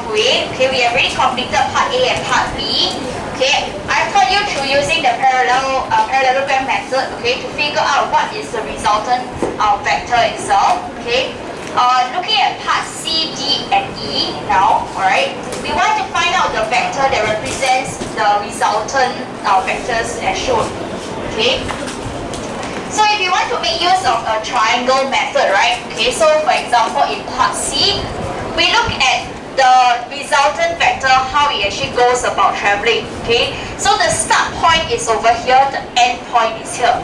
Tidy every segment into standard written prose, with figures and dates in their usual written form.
halfway. Okay, we have already completed part A and part B. Okay, I've taught you through using the parallelogram method, okay, to figure out what is the resultant vector itself. Okay, looking at part C, D, and E now, alright, we want to find out the vector that represents the resultant vectors as shown. Okay, so if you want to make use of a triangle method, right? Okay, so for example, in part C, we look at the resultant vector, how it actually goes about traveling. Okay, so the start point is over here, the end point is here.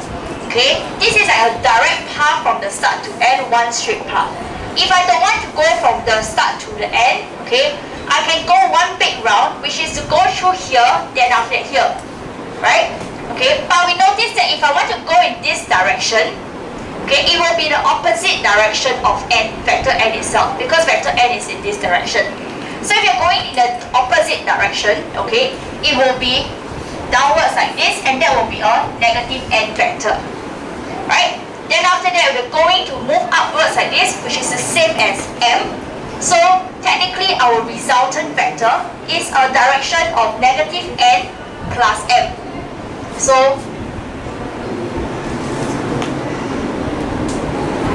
Okay, this is like a direct path from the start to end, one straight path. If I don't want to go from the start to the end, okay, I can go one big round, which is to go through here, then after that here, right? Okay, but we notice that if I want to go in this direction, okay, it will be the opposite direction of n, vector n itself, because vector n is in this direction. So if you're going in the opposite direction, okay, it will be downwards like this, and that will be a negative n vector, right? Then after that, we're going to move upwards like this, which is the same as m. So technically, our resultant vector is a direction of negative n plus m. So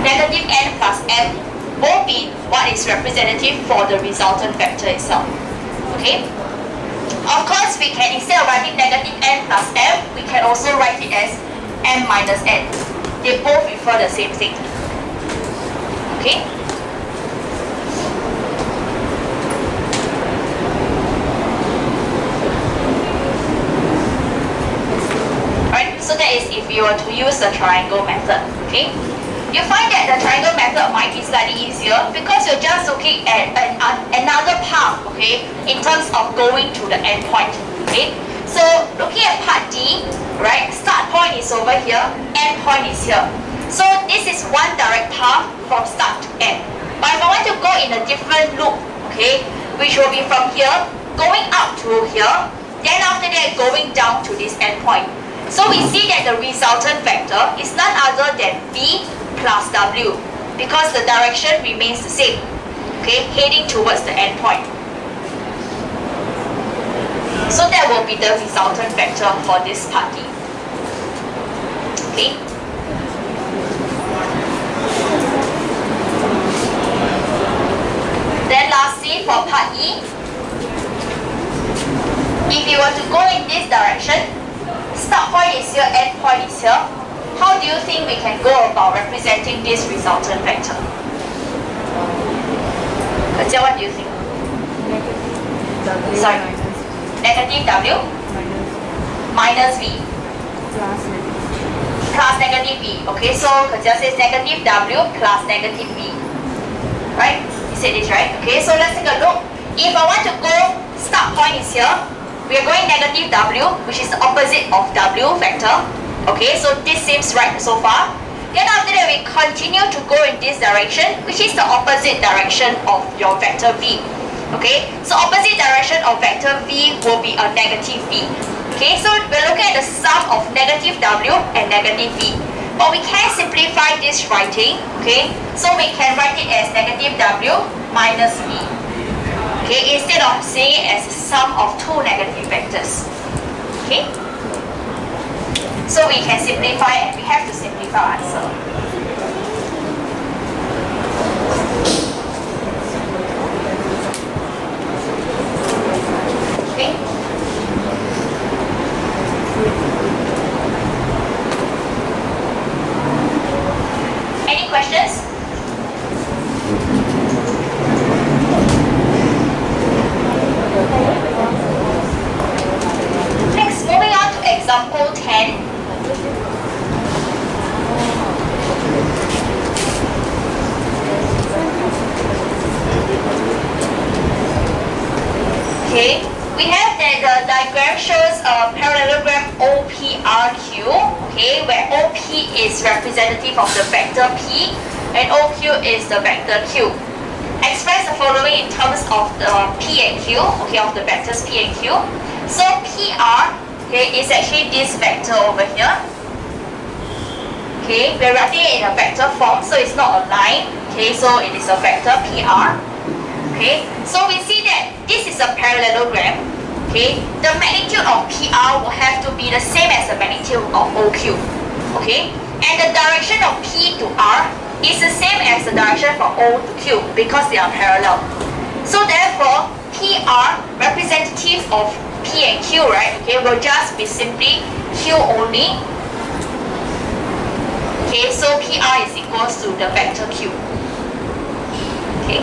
negative n plus m will be what is representative for the resultant vector itself. Okay? Of course, we can, instead of writing negative n plus m, we can also write it as m minus n. They both refer the same thing. Okay? Alright, so that is if you were to use the triangle method. Okay? You find that the triangle method might be slightly easier because you're just looking at another path, okay, in terms of going to the end point. Okay? So looking at part D, right, start point is over here, end point is here. So this is one direct path from start to end. But if I want to go in a different loop, okay, which will be from here, going up to here, then after that going down to this end point. So we see that the resultant vector is none other than V plus W, because the direction remains the same, okay, heading towards the end point. So that will be the resultant vector for this part D. Okay. Then lastly, for part E, if you were to go in this direction, start point is here, end point is here, how do you think we can go about representing this resultant vector? Katja, what do you think? Sorry. Negative W minus V plus negative V. Okay, so Katja says negative W plus negative V. Right? You said this, right? Okay, so let's take a look. If I want to go, start point is here. We are going negative W, which is the opposite of W vector. Okay, so this seems right so far. Then after that, we continue to go in this direction, which is the opposite direction of your vector V. Okay, so opposite direction of vector V will be a negative V. Okay, so we're looking at the sum of negative W and negative V. But we can simplify this writing. Okay, so we can write it as negative W minus V. Okay, instead of seeing it as a sum of two negative vectors. Okay, so we can simplify, and we have to simplify our answer. Okay. Any questions? Next, moving on to example 10. Okay, we have that the diagram shows a parallelogram OPRQ, okay, where OP is representative of the vector P and OQ is the vector Q. Express the following in terms of the P and Q, okay, of the vectors P and Q. So PR, okay, is actually this vector over here. Okay, we're writing it in a vector form, so it's not a line. Okay, so it is a vector PR. Okay, so we see that a parallelogram, okay, the magnitude of PR will have to be the same as the magnitude of OQ, okay, and the direction of P to R is the same as the direction from O to Q because they are parallel. So therefore, PR representative of P and Q, right, okay, will just be simply Q only. Okay, so PR is equals to the vector Q. Okay.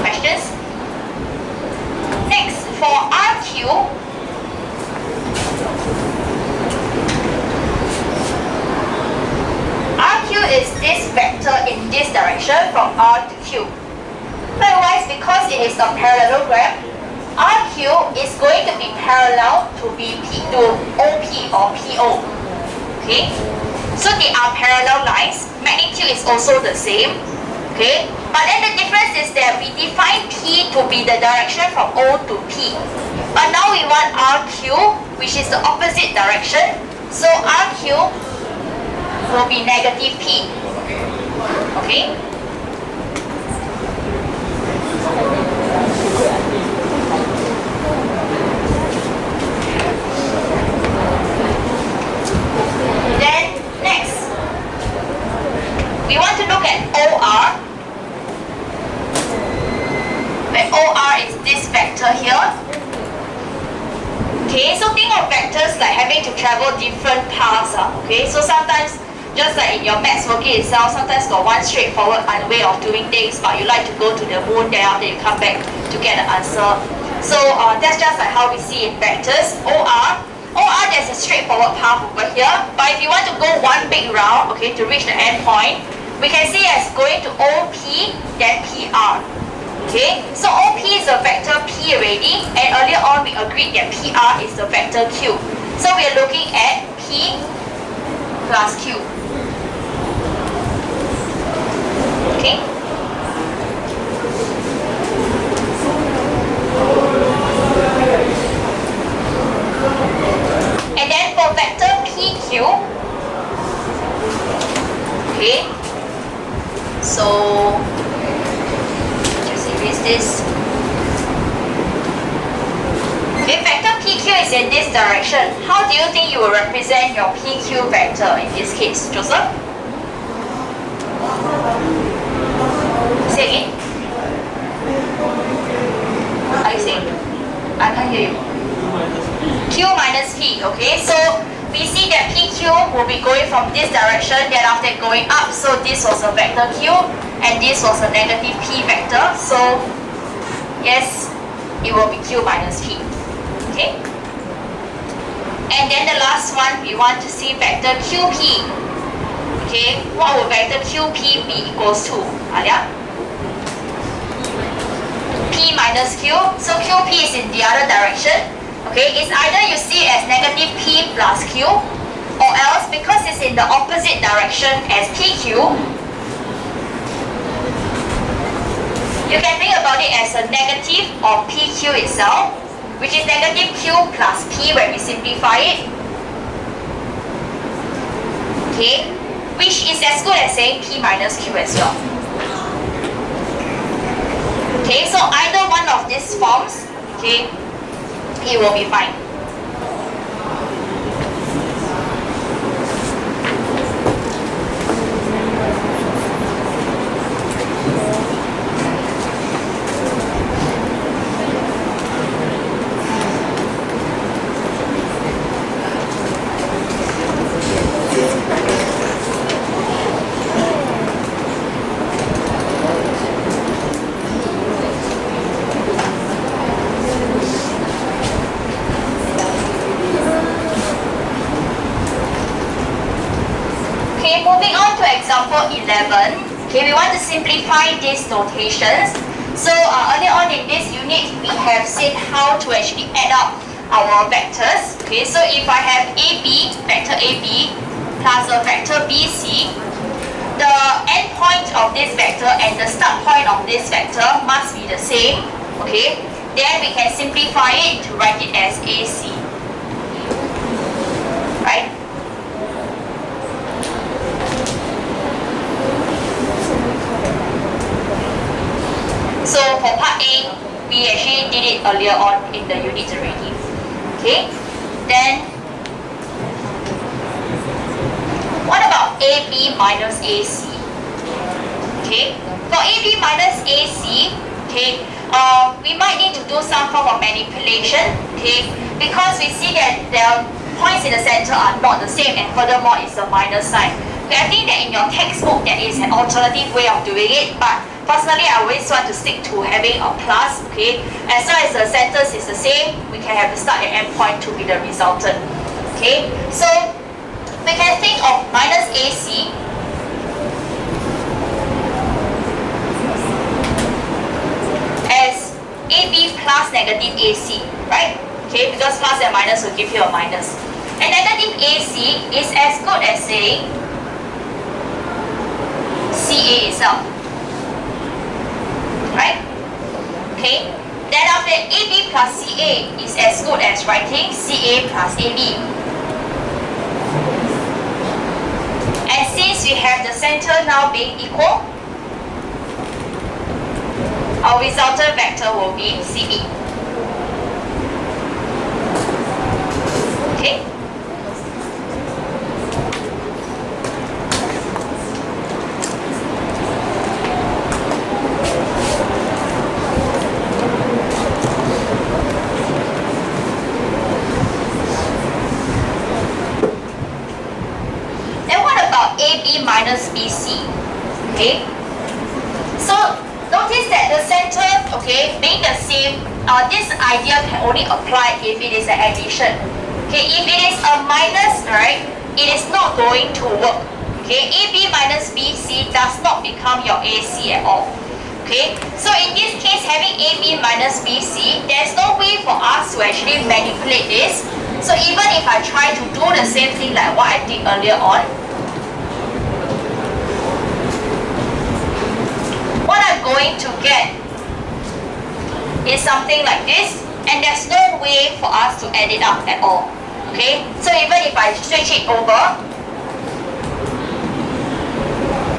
Questions? Next, for RQ, is this vector in this direction from R to Q. Likewise, because it is a parallelogram, RQ is going to be parallel to OP or PO. Okay? So they are parallel lines. Magnitude is also the same. Okay? But then the difference is that we define P to be the direction from O to P. But now we want RQ, which is the opposite direction. So RQ will be negative P. Okay? Then next, we want to look at OR. Where OR is this vector here. Okay, so think of vectors like having to travel different paths. Okay, so sometimes just like in your maths working itself, sometimes got one straightforward way of doing things, but you like to go to the moon, then after you come back to get the answer. So that's just like how we see in vectors. OR, there's a straightforward path over here, but if you want to go one big round, okay, to reach the end point, we can see as going to OP, then PR. Okay, so OP is a vector P already, and earlier on we agreed that PR is the vector Q. So we are looking at P plus Q. Okay. And then for vector PQ, okay, so just erase this. Okay, vector PQ is in this direction. How do you think you will represent your PQ vector in this case, Joseph? Say again. What are you saying? I can't hear you. Q minus P, okay? So we see that PQ will be going from this direction, then after going up, so this was a vector Q, and this was a negative P vector, so yes, it will be Q minus P, okay? And then the last one, we want to see vector QP, okay? What will vector QP be equals to? Alia? P minus Q, so QP is in the other direction. Okay, it's either you see it as negative P plus Q, or else because it's in the opposite direction as PQ, you can think about it as a negative of PQ itself, which is negative Q plus P when we simplify it. Okay, which is as good as saying P minus Q as well. Okay, so either one of these forms, okay, it will be fine. Example 11, okay, we want to simplify these notations. So earlier on in this unit, we have seen how to actually add up our vectors. Okay, so if I have AB, vector AB, plus a vector BC, the end point of this vector and the start point of this vector must be the same. Okay, then we can simplify it to write it as AC. Right? earlier on in the unit already. Okay, then what about AB minus AC? Okay, for AB minus AC, okay, we might need to do some form of manipulation, okay, because we see that the points in the center are not the same, and furthermore it's a minus sign. Okay, I think that in your textbook there is an alternative way of doing it, but personally I always want to stick to having a plus, okay, as long as the centers is the same, we can have the start and end point to be the resultant. Okay, so we can think of minus AC as AB plus negative AC, right? Okay, because plus and minus will give you a minus. And negative AC is as good as saying CA itself, right? Okay, then after AB plus CA is as good as writing CA plus AB. And since we have the center now being equal, our resultant vector will be CB. Okay? Then what about AB minus BC? Okay? So notice that the center, okay, being the same, this idea can only apply if it is an addition. Okay, if it is a minus, right, it is not going to work. Okay, AB minus BC does not become your AC at all. Okay, so in this case, having AB minus BC, there's no way for us to actually manipulate this. So even if I try to do the same thing like what I did earlier on, what I'm going to get is something like this, and there's no way for us to add it up at all. Okay, so even if I switch it over,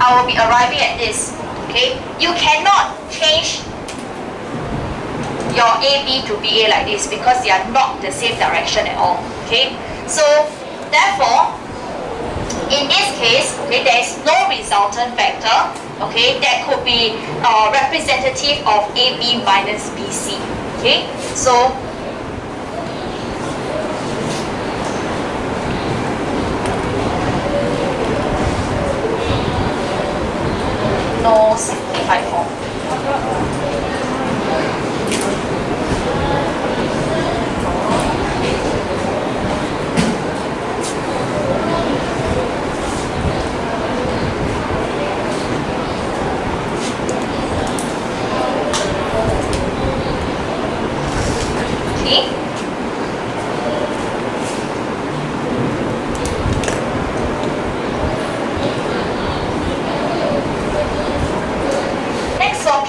I will be arriving at this. Okay, you cannot change your AB to BA like this because they are not the same direction at all. Okay, so therefore, in this case, okay, there is no resultant vector, okay, that could be representative of AB minus BC. Okay, so no simplified form.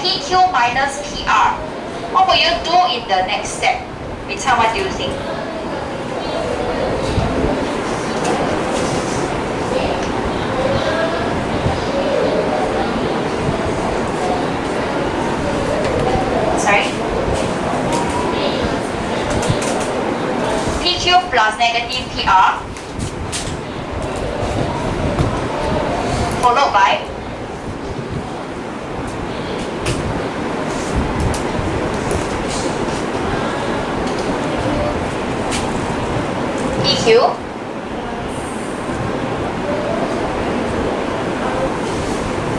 PQ minus PR. What will you do in the next step? Mita, what do you think? Sorry? PQ plus negative PR followed by PQ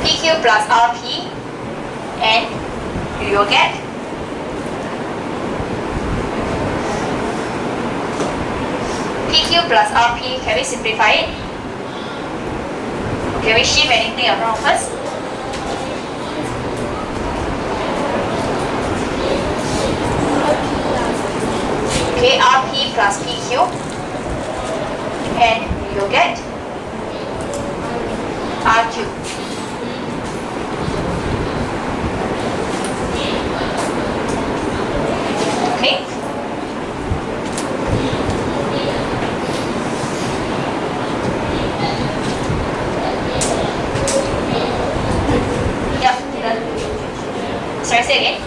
PQ plus RP, and you will get PQ plus RP. Can we simplify it? Can we shift anything around first? Okay, RP plus PQ, and you'll get RQ. Okay? Yep. Sorry, say again?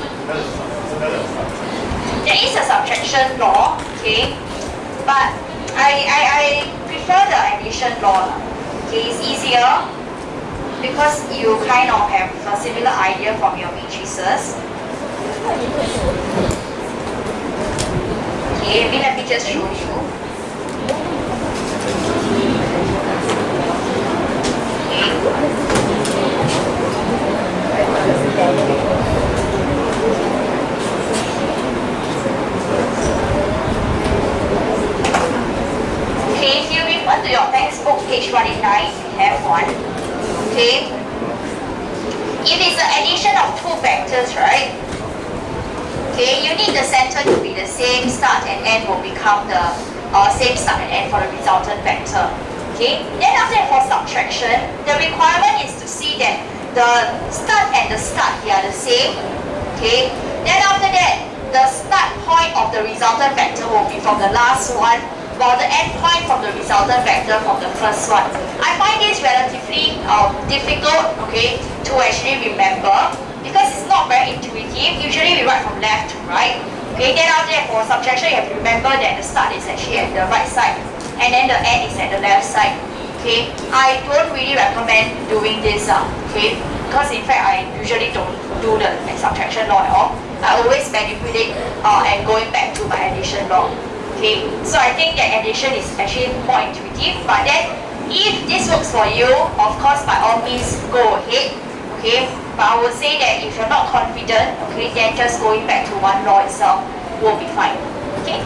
subtraction law, okay, but I prefer the addition law. Okay, it's easier because you kind of have a similar idea from your matrices. Okay, let me just show you. Okay, if you refer to your textbook, page 189, we have one. Okay, if it's an addition of two vectors, right? Okay, you need the center to be the same, start and end will become the same start and end for the resultant vector. Okay, then after that for subtraction, the requirement is to see that the start and the start here are the same. Okay, then after that, the start point of the resultant vector will be from the last one, while the end point from the resultant vector from the first one. I find this relatively difficult, okay, to actually remember because it's not very intuitive. Usually we write from left to right. Okay, then after that for subtraction, you have to remember that the start is actually at the right side and then the end is at the left side. Okay, I don't really recommend doing this, okay, because in fact I usually don't do the subtraction law at all. I always manipulate and going back to my addition law. Okay, so I think that addition is actually more intuitive, but then if this works for you, of course by all means go ahead. Okay, but I would say that if you're not confident, okay, then just going back to one law itself will be fine. Okay.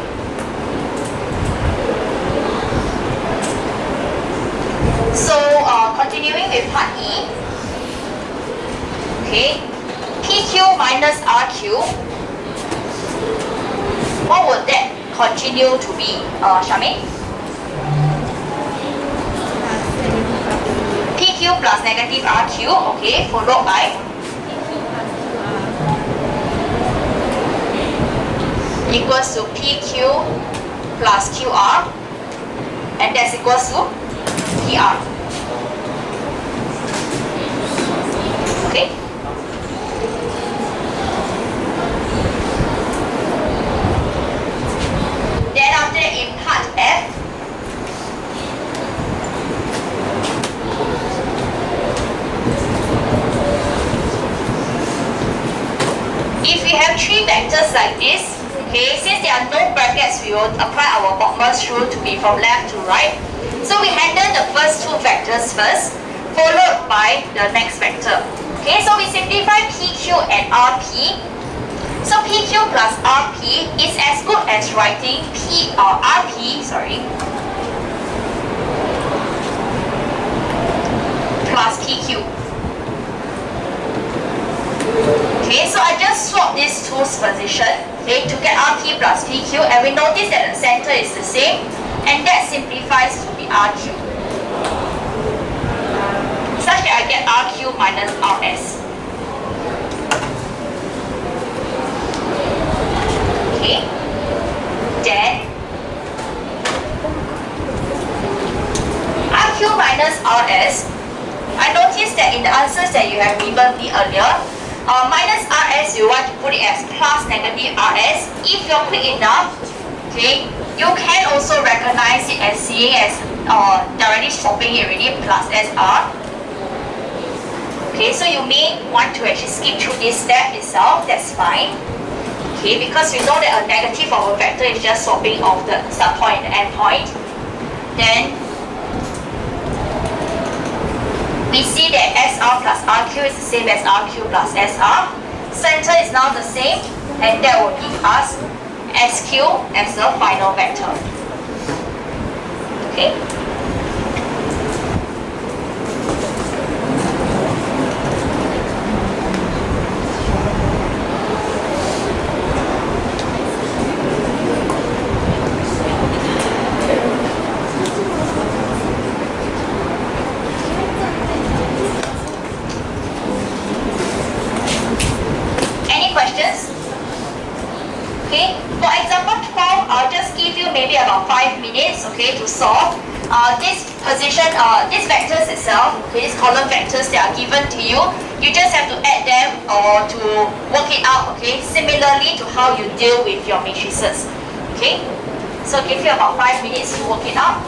So continuing with part E. Okay, PQ minus RQ. What would that continue to be, Charmaine? PQ plus negative RQ, okay, followed by equals to PQ plus QR, and that's equals to PR. Okay. Then after that, in part F, if we have three vectors like this, okay, since there are no brackets, we will apply our Botman's rule to be from left to right. So we handle the first two vectors first, followed by the next vector. Okay, so we simplify PQ and RP. So PQ plus RP is as good as writing RP, plus PQ. Okay, so I just swap these two's position, okay, to get RP plus PQ, and we notice that the center is the same, and that simplifies to be RQ. Such that I get RQ minus RS. Okay, then RQ minus RS, I noticed that in the answers that you have given me earlier, minus RS you want to put it as plus negative RS. If you're quick enough, okay, you can also recognize it as seeing as directly swapping it already plus SR. Okay, so you may want to actually skip through this step itself, that's fine. Okay, because we know that a negative of a vector is just swapping of the start point and the end point. Then we see that SR plus RQ is the same as RQ plus SR. Center is now the same, and that will give us SQ as the final vector. Okay. Okay, to solve this position, these vectors itself, okay, these column vectors that are given to you, you just have to add them or to work it out, okay, similarly to how you deal with your matrices. Okay, so give you about 5 minutes to work it out.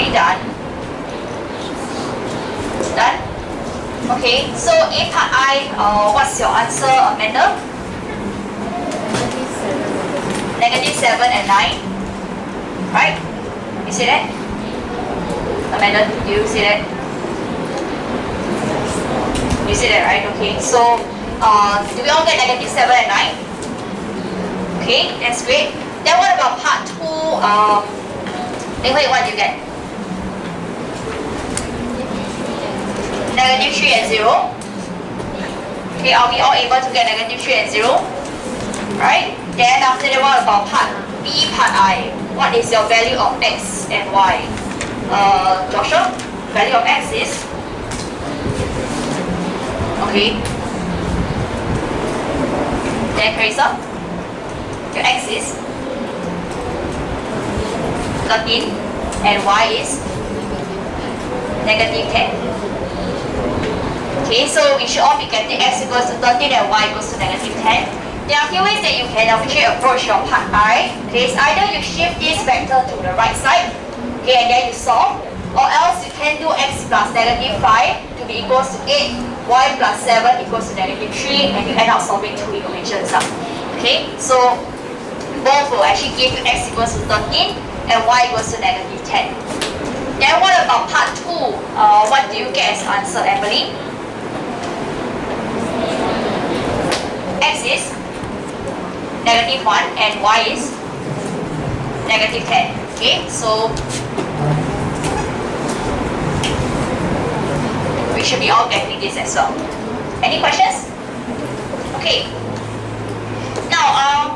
Done? Done? Okay, so A part I, what's your answer, Amanda? -7 and 9. Right? You see that? Amanda, you see that? You see that, right? Okay, so do we all get -7 and 9? Okay, that's great. Then what about part 2? Wait, what do you get? -3 and 0. Okay, are we all able to get -3 and 0? Right? Then after that, what about part B, part I? What is your value of x and y? Joshua, value of x is? Okay. Then Carissa, your x is 13 and y is -10. Okay, so we should all be getting x equals to 13 and y equals to -10. There are a few ways that you can actually approach your part I. Okay, it's either you shift this vector to the right side, okay, and then you solve, or else you can do x plus -5 to be equals to 8, y plus 7 equals to -3, and you end up solving two equations. Okay, so both will actually give you x equals to 13 and y equals to -10. Then what about part 2? What do you get as answer, Emily? X is -1 and y is -10. Okay, so we should be all getting this as well. Any questions? Okay. Now,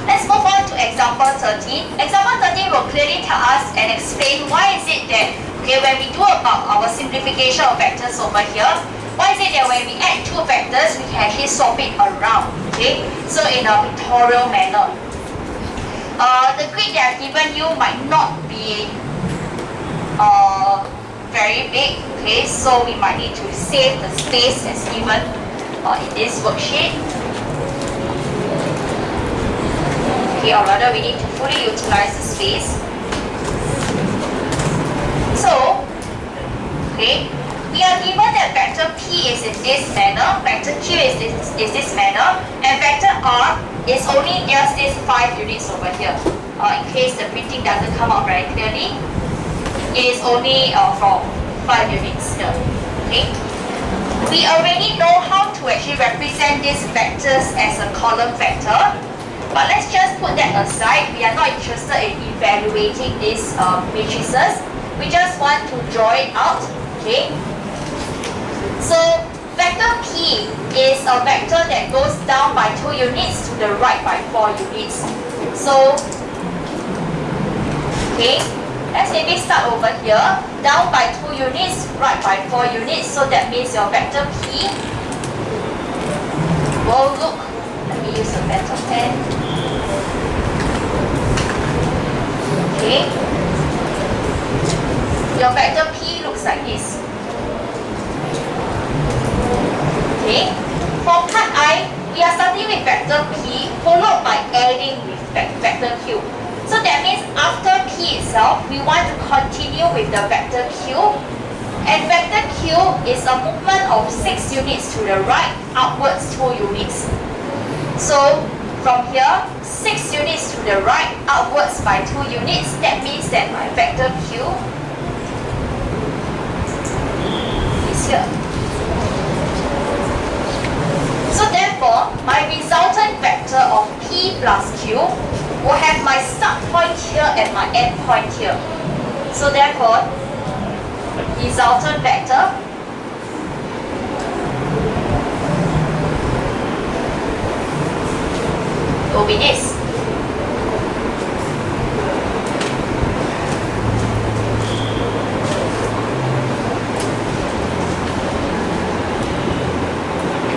let's Let's move on to example 13. Example 13 will clearly tell us and explain why is it that, okay, when we do about our simplification of vectors over here, why is it that when we add two vectors, we can actually swap it around, okay? So in a pictorial manner. The grid that I've given you might not be very big, okay? So we might need to save the space as given in this worksheet. Okay, or rather we need to fully utilize the space. So, okay, we are given that vector P is in this manner, vector Q is this manner, and vector R is only just this 5 units over here. In case the printing doesn't come out very clearly, it is only for 5 units here. Okay. We already know how to actually represent these vectors as a column vector. But let's just put that aside. We are not interested in evaluating these matrices. We just want to draw it out. Okay. So vector P is a vector that goes down by 2 units to the right by 4 units. So, okay, let's maybe start over here. Down by 2 units, right by 4 units. So that means your vector P will look. Let me use a better pen. Okay. Your vector P looks like this. Okay. For part I, we are starting with vector P followed by adding with vector Q. So that means after P itself, we want to continue with the vector Q. And vector Q is a movement of 6 units to the right, upwards 2 units. So from here, 6 units to the right, upwards by 2 units. That means that my vector Q is here. So therefore, my resultant vector of P plus Q will have my start point here and my end point here. So therefore, resultant vector will be this.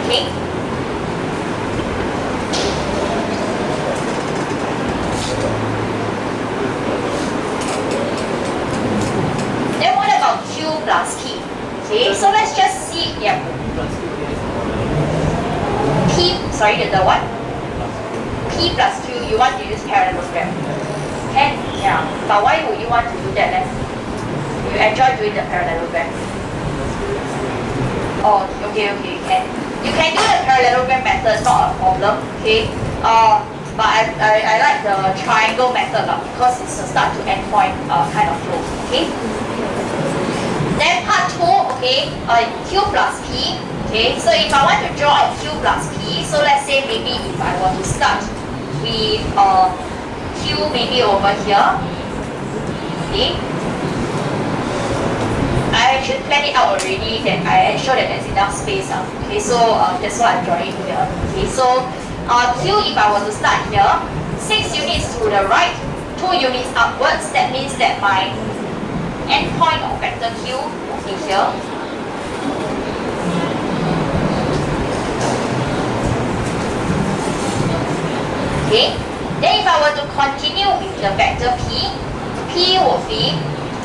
Okay. Then what about Q plus P? Okay, so let's just see. Yeah. P, sorry, the what? P plus Q, you want to use parallelogram. Can? Yeah. But why would you want to do that then? You enjoy doing the parallelogram. Oh, okay, can. You can do the parallelogram method, not a problem. Okay. But I like the triangle method because it's a start to end point kind of flow. Okay. Then part 2, okay, Q plus P. Okay, so if I want to draw a Q plus P, so let's say maybe if I want to start with Q maybe over here. Okay. I actually planned it out already that I ensure that there's enough space. Okay, so that's what I'm drawing here. Okay, so Q, if I were to start here, 6 units to the right, 2 units upwards, that means that my end point of vector Q will be here. Okay, then if I were to continue with the vector P, P will be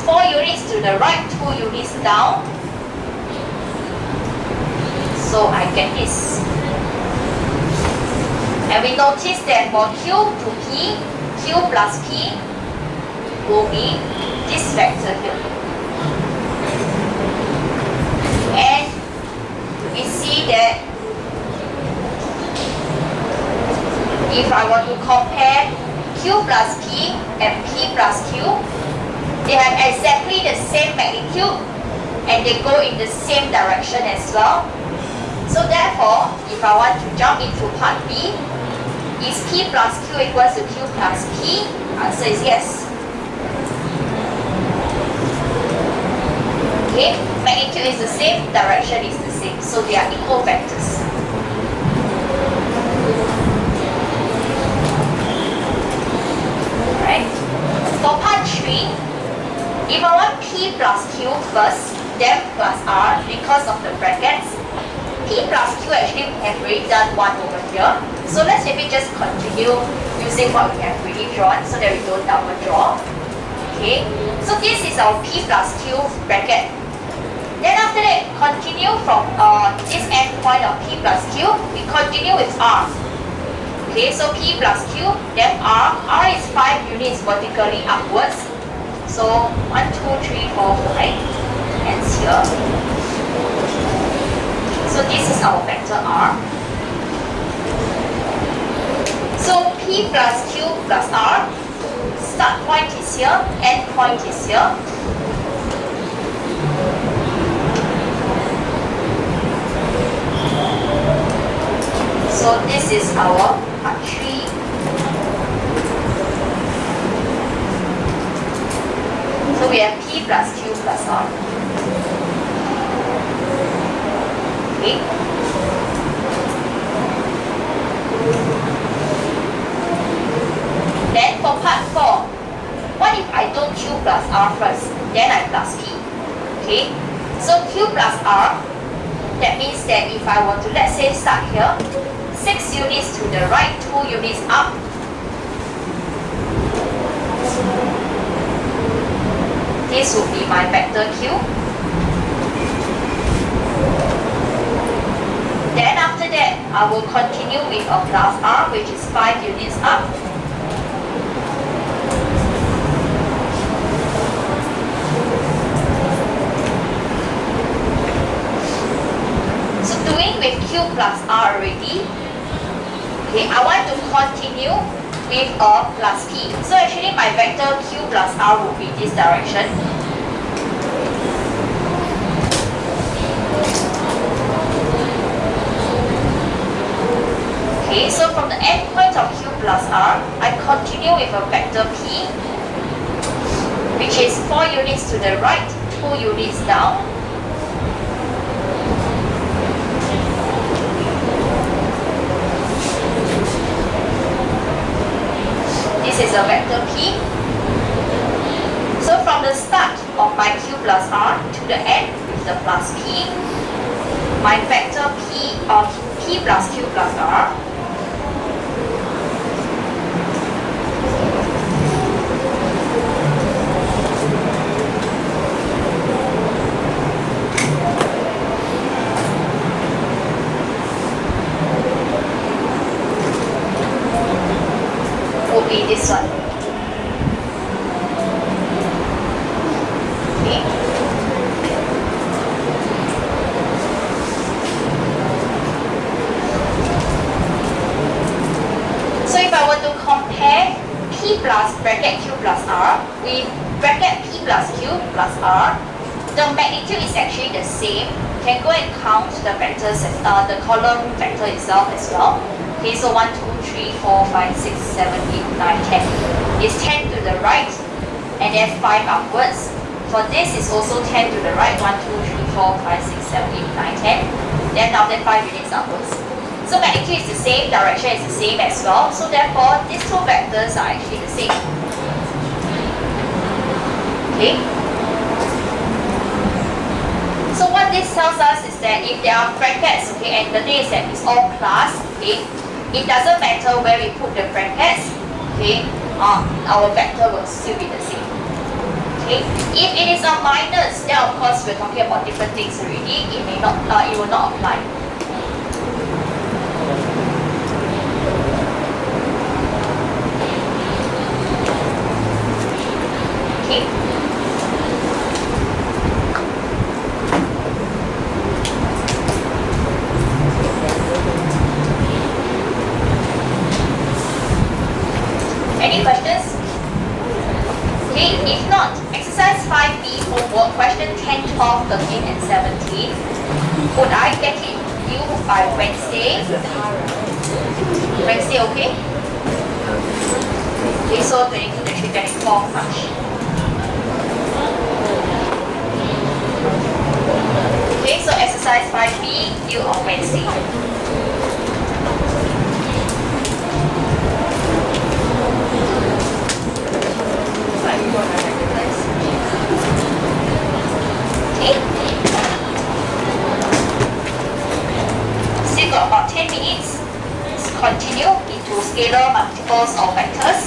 4 units to the right, 2 units down. So I get this. And we notice that for Q to P, Q plus P will be this vector here. And we see that if I were to compare Q plus P and P plus Q, they have exactly the same magnitude and they go in the same direction as well. So therefore, if I want to jump into part B, is P plus Q equals to Q plus P? Answer is yes. Okay, magnitude is the same, direction is the same, so they are equal vectors. For part 3, if I want P plus Q first, then plus R because of the brackets, P plus Q actually we have already done one over here. So let's maybe just continue using what we have already drawn so that we don't double draw. Okay, so this is our P plus Q bracket. Then after that, continue from this end point of P plus Q, we continue with R. Okay, so P plus Q, then R. R is 5 units vertically upwards. So 1, 2, 3, 4, 5, ends here. So this is our vector R. So P plus Q plus R, start point is here, end point is here. So this is our part 3. So we have P plus Q plus R. Okay. Then for part 4, what if I don't Q plus R first, then I plus P? Okay. So Q plus R, that means that if I were to, let's say, start here, 6 units to the right, 2 units up. This would be my vector Q. Then after that, I will continue with a plus R, which is 5 units up. So doing with Q plus R already, okay, I want to continue with a plus P. So actually my vector Q plus R will be this direction. Okay, so from the end point of Q plus R, I continue with a vector P, which is 4 units to the right, 2 units down. This is a vector P. So from the start of my Q plus R to the end with the plus P, my vector P of P plus Q plus R will be this one. Okay. So if I were to compare P plus bracket Q plus R with bracket P plus Q plus R, the magnitude is actually the same. You can go and count the vectors, the column vector itself as well. Okay, so 1, 2, 3, 4, 5, 6, 7, 8, 9, 10. It's 10 to the right, and then 5 upwards. For this is also 10 to the right, 1, 2, 3, 4, 5, 6, 7, 8, 9, 10. Then after 5 units upwards. So magnitude is the same, direction is the same as well. So therefore, these two vectors are actually the same. Okay. So what this tells us is that if there are brackets, okay, and the thing is that it's all plus, okay, it doesn't matter where we put the brackets, okay, our vector will still be the same. Okay, if it is a minus, then of course we're talking about different things already. It may not, it will not apply. Okay. Any questions? Okay, if not, exercise 5B homework, question 10, 12, 13, and 17. Would I get it due by Wednesday? Wednesday, okay? Okay, so 22, 23, 24 March. Okay, so exercise 5B due on Wednesday. Okay. Still got about 10 minutes. Let's continue into scalar multiples of vectors.